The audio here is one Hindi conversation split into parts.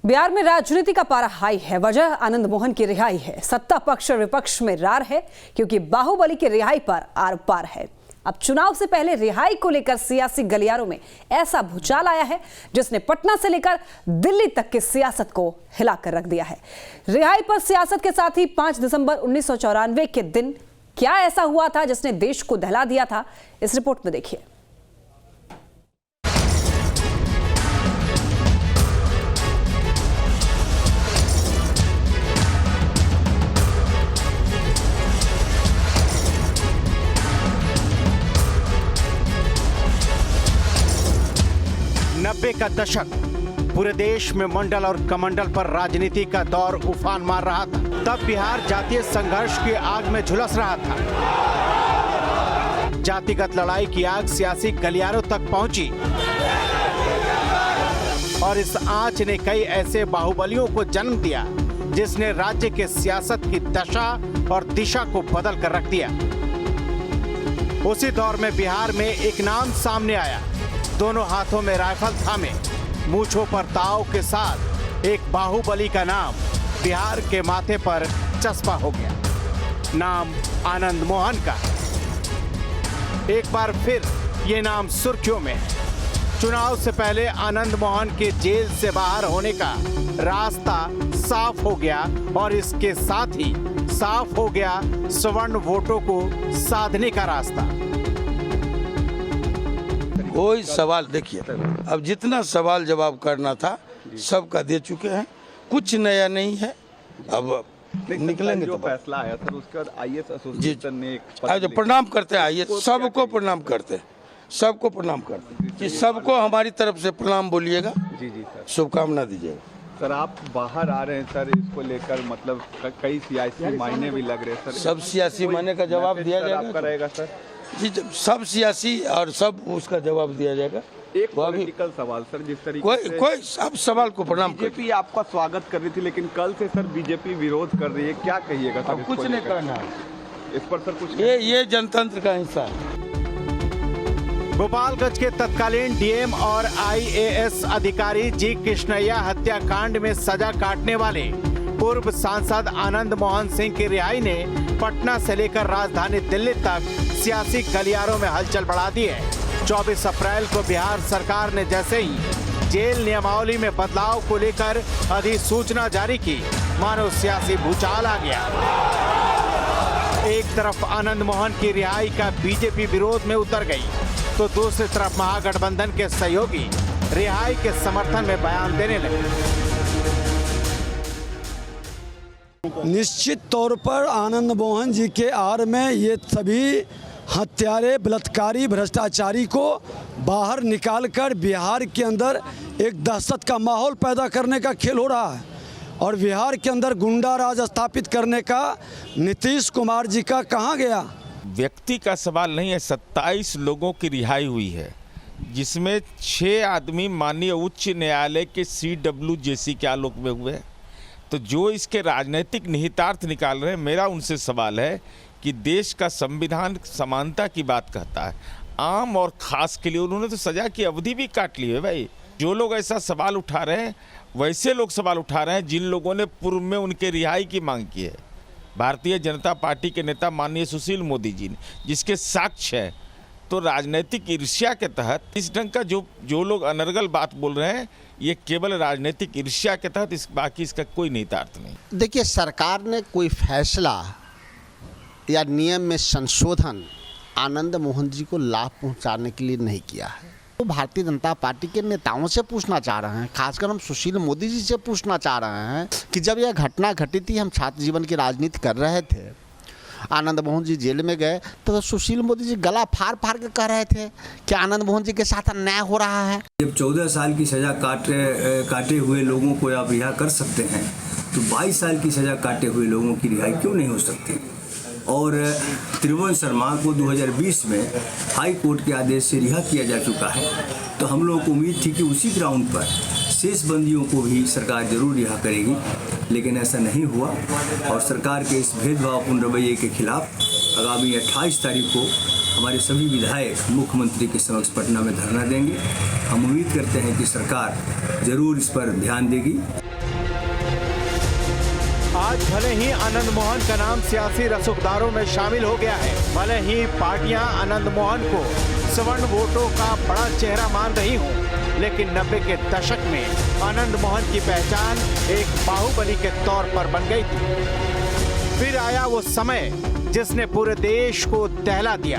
बिहार में राजनीति का पारा हाई है। वजह आनंद मोहन की रिहाई है। सत्ता पक्ष और विपक्ष में रार है क्योंकि बाहुबली की रिहाई पर आर पार है। अब चुनाव से पहले रिहाई को लेकर सियासी गलियारों में ऐसा भूचाल आया है जिसने पटना से लेकर दिल्ली तक की सियासत को हिलाकर रख दिया है। रिहाई पर सियासत के साथ ही 5 दिसंबर 1994 के दिन क्या ऐसा हुआ था जिसने देश को दहला दिया था, इस रिपोर्ट में देखिए। नब्बे का दशक पूरे देश में मंडल और कमंडल पर राजनीति का दौर उफान मार रहा था। तब बिहार जातीय संघर्ष की आग में झुलस रहा था। जातिगत लड़ाई की आग सियासी गलियारों तक पहुंची और इस आंच ने कई ऐसे बाहुबलियों को जन्म दिया जिसने राज्य के सियासत की दशा और दिशा को बदल कर रख दिया। उसी दौर में बिहार में एक नाम सामने आया। दोनों हाथों में राइफल थामे, मूंछों पर ताव के साथ एक बाहुबली का नाम बिहार के माथे पर चस्पा हो गया। नाम आनंद मोहन का। एक बार फिर ये नाम सुर्खियों में है। चुनाव से पहले आनंद मोहन के जेल से बाहर होने का रास्ता साफ हो गया और इसके साथ ही साफ हो गया स्वर्ण वोटों को साधने का रास्ता। कोई सवाल देखिए, अब जितना सवाल जवाब करना था सबका दे चुके हैं, कुछ नया नहीं है। अब निकलेंगे जो तो फैसला आया सर, उसके बाद आईएएस एसोसिएशन ने प्रणाम करते हैं। आइए सबको प्रणाम करते हैं, सबको प्रणाम करते हैं कि सबको हमारी तरफ से प्रणाम बोलिएगा। जी सर, शुभकामना दीजिएगा। सर आप बाहर आ रहे हैं सर, इसको लेकर मतलब कई सियासी मायने भी लग रहे हैं सर। सब सियासी मायने का जवाब दिया जाएगा। आपका रहेगा सर जी, सब सियासी और सब उसका जवाब दिया जाएगा। एक पॉलिटिकल सवाल सर, जिस तरीके कोई सब सवाल को प्रणाम कर। बीजेपी आपका स्वागत कर रही थी, लेकिन कल से सर बीजेपी विरोध कर रही है, क्या कहिएगा सर? कुछ नहीं करना है इस पर सर, कुछ ये जनतंत्र का हिस्सा है। गोपालगंज के तत्कालीन डीएम और आईएएस अधिकारी जी कृष्णैया हत्याकांड में सजा काटने वाले पूर्व सांसद आनंद मोहन सिंह की रिहाई ने पटना से लेकर राजधानी दिल्ली तक सियासी गलियारों में हलचल बढ़ा दी है। 24 अप्रैल को बिहार सरकार ने जैसे ही जेल नियमावली में बदलाव को लेकर अधिसूचना जारी की, मानो सियासी भूचाल आ गया। एक तरफ आनंद मोहन की रिहाई का बीजेपी विरोध में उतर गई, तो दूसरी तरफ महागठबंधन के सहयोगी रिहाई के समर्थन में बयान देने लगे। निश्चित तौर पर आनंद मोहन जी के आड़ में ये सभी हत्यारे, बलात्कारी, भ्रष्टाचारी को बाहर निकालकर बिहार के अंदर एक दहशत का माहौल पैदा करने का खेल हो रहा है और बिहार के अंदर गुंडा राज स्थापित करने का नीतीश कुमार जी का कहाँ गया? व्यक्ति का सवाल नहीं है। 27 लोगों की रिहाई हुई है, जिसमें 6 आदमी माननीय उच्च न्यायालय के CWJC के आलोक में हुए। तो जो इसके राजनीतिक निहितार्थ निकाल रहे हैं, मेरा उनसे सवाल है कि देश का संविधान समानता की बात कहता है, आम और खास के लिए उन्होंने तो सजा की अवधि भी काट ली है। भाई, जो लोग ऐसा सवाल उठा रहे हैं वैसे लोग सवाल उठा रहे हैं जिन लोगों ने पूर्व में उनके रिहाई की मांग की है। भारतीय जनता पार्टी के नेता माननीय सुशील मोदी जी ने, जिसके साक्ष्य है। तो राजनीतिक ईर्ष्या के तहत इस ढंग का जो लोग अनर्गल बात बोल रहे हैं, ये केवल राजनीतिक ईर्ष्या के तहत, बाकी इसका कोई निहितार्थ नहीं। देखिए, सरकार ने कोई फैसला या नियम में संशोधन आनंद मोहन जी को लाभ पहुंचाने के लिए नहीं किया है। तो भारतीय जनता पार्टी के नेताओं से पूछना चाह रहे हैं, खासकर हम सुशील मोदी जी से पूछना चाह रहे हैं कि जब यह घटना घटी थी, हम छात्र जीवन की राजनीति कर रहे थे, आनंद मोहन जी जेल में गए, तो सुशील मोदी जी गला फाड़ फाड़ के कह रहे थे कि आनंद मोहन जी के साथ अन्याय हो रहा है। जब 14 साल की सजा काटे हुए लोगों को आप रिहा कर सकते हैं, तो 22 साल की सजा काटे हुए लोगों की रिहाई क्यों नहीं हो सकती? और त्रिभुवन शर्मा को 2020 में हाई कोर्ट के आदेश से रिहा किया जा चुका है। तो हम लोगों को उम्मीद थी कि उसी ग्राउंड पर शेष बंदियों को भी सरकार जरूर रिहा करेगी, लेकिन ऐसा नहीं हुआ। और सरकार के इस भेदभावपूर्ण रवैये के खिलाफ आगामी 28 तारीख को हमारे सभी विधायक मुख्यमंत्री के समक्ष पटना में धरना देंगे। हम उम्मीद करते हैं कि सरकार जरूर इस पर ध्यान देगी। आज भले ही आनंद मोहन का नाम सियासी रसूखदारों में शामिल हो गया है, भले ही पार्टियां आनंद मोहन को सवर्ण वोटों का बड़ा चेहरा मान रही हों, लेकिन 90 के दशक में आनंद मोहन की पहचान एक बाहुबली के तौर पर बन गई थी। फिर आया वो समय जिसने पूरे देश को दहला दिया।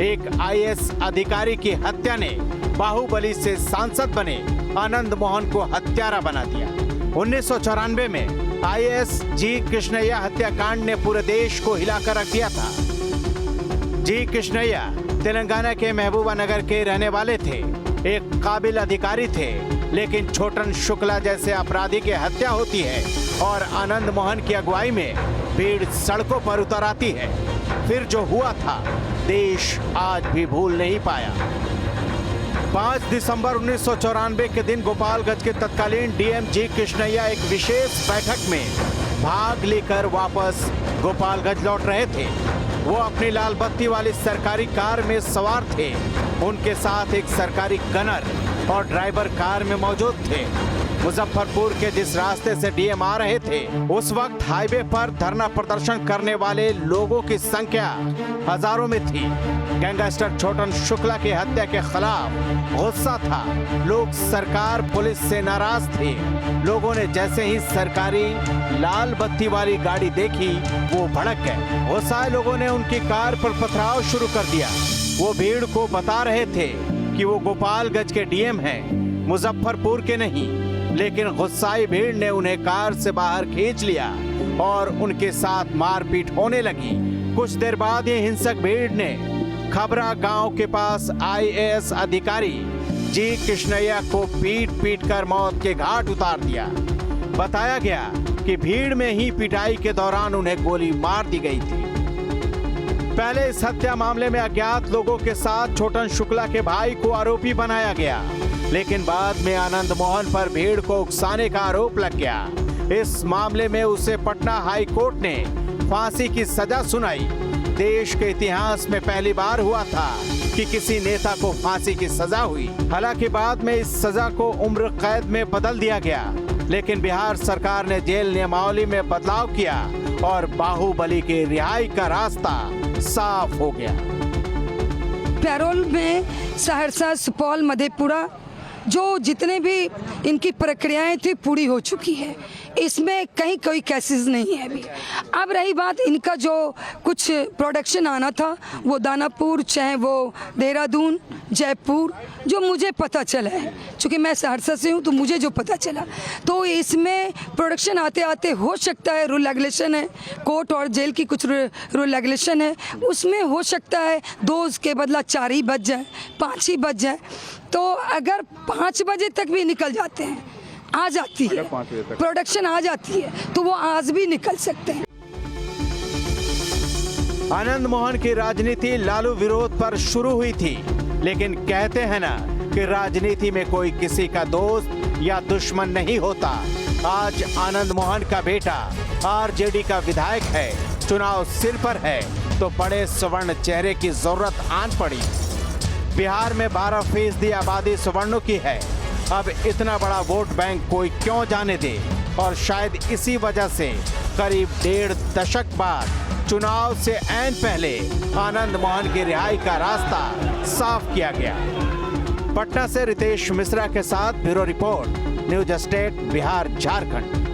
एक IAS अधिकारी की हत्या ने बाहुबली से सांसद बने आनंद मोहन को हत्यारा बना दिया। 1994 में IAS जी कृष्णैया हत्याकांड ने पूरे देश को हिलाकर रख दिया था। जी कृष्णैया तेलंगाना के महबूबा नगर के रहने वाले थे, एक काबिल अधिकारी थे, लेकिन छोटन शुक्ला जैसे अपराधी की हत्या होती है और आनंद मोहन की अगुवाई में भीड़ सड़कों पर उतर आती है। फिर जो हुआ था देश आज भी भूल नहीं पाया। 5 दिसंबर 1994 के दिन गोपालगंज के तत्कालीन DM जी कृष्णैया एक विशेष बैठक में भाग लेकर वापस गोपालगंज लौट रहे थे। वो अपनी लाल बत्ती वाली सरकारी कार में सवार थे। उनके साथ एक सरकारी गनर और ड्राइवर कार में मौजूद थे। मुजफ्फरपुर के जिस रास्ते से DM आ रहे थे, उस वक्त हाईवे पर धरना प्रदर्शन करने वाले लोगों की संख्या हजारों में थी। गैंगस्टर छोटन शुक्ला की हत्या के खिलाफ गुस्सा था। लोग सरकार पुलिस से नाराज थे। लोगों ने जैसे ही सरकारी लाल बत्ती वाली गाड़ी देखी, वो भड़क गए। गुस्साए लोगों ने उनकी कार पर पथराव शुरू कर दिया। वो भीड़ को बता रहे थे कि वो गोपालगंज के DM हैं, मुजफ्फरपुर के नहीं। लेकिन गुस्साई भीड़ ने उन्हें कार से बाहर खींच लिया और उनके साथ मारपीट होने लगी। कुछ देर बाद ये हिंसक भीड़ ने खबरा गांव के पास IAS अधिकारी जी कृष्णैया को पीट कर मौत के घाट उतार दिया। बताया गया कि भीड़ में ही पिटाई के दौरान उन्हें गोली मार दी गई थी। पहले इस हत्या मामले में अज्ञात लोगों के साथ छोटन शुक्ला के भाई को आरोपी बनाया गया, लेकिन बाद में आनंद मोहन पर भीड़ को उकसाने का आरोप लग गया। इस मामले में उसे पटना हाई कोर्ट ने फांसी की सजा सुनाई। देश के इतिहास में पहली बार हुआ था कि किसी नेता को फांसी की सजा हुई। हालांकि बाद में इस सजा को उम्र कैद में बदल दिया गया, लेकिन बिहार सरकार ने जेल नियमावली में बदलाव किया और बाहुबली की रिहाई का रास्ता साफ हो गया। पैरोल में सहरसा, सुपौल, मधेपुरा जो जितने भी इनकी प्रक्रियाएं थी पूरी हो चुकी है। इसमें कहीं कोई केसेस नहीं है अभी। अब रही बात इनका जो कुछ प्रोडक्शन आना था, वो दानापुर, चाहे वो देहरादून, जयपुर, जो मुझे पता चला है, चूँकि मैं सहरसा से हूँ तो मुझे जो पता चला, तो इसमें प्रोडक्शन आते आते हो सकता है रूल रेगुलेशन है, कोर्ट और जेल की कुछ रूल रेगुलेशन है, उसमें हो सकता है 2 के बदला 4 ही बज जाए, 5 ही बज जाए। तो अगर 5 बजे तक भी निकल जाते हैं, आ जाती है प्रोडक्शन, आ जाती है, तो वो आज भी निकल सकते हैं। आनंद मोहन की राजनीति लालू विरोध पर शुरू हुई थी, लेकिन कहते हैं ना कि राजनीति में कोई किसी का दोस्त या दुश्मन नहीं होता। आज आनंद मोहन का बेटा RJD का विधायक है, चुनाव सिर पर है, तो बड़े सवर्ण चेहरे की जरूरत आन पड़ी। बिहार में 12% आबादी सवर्णों की है। अब इतना बड़ा वोट बैंक कोई क्यों जाने दे, और शायद इसी वजह से करीब 1.5 दशक बाद चुनाव से ऐन पहले आनंद मोहन की रिहाई का रास्ता साफ किया गया। पटना से रितेश मिश्रा के साथ bureau report, news state, Bihar, Jharkhand.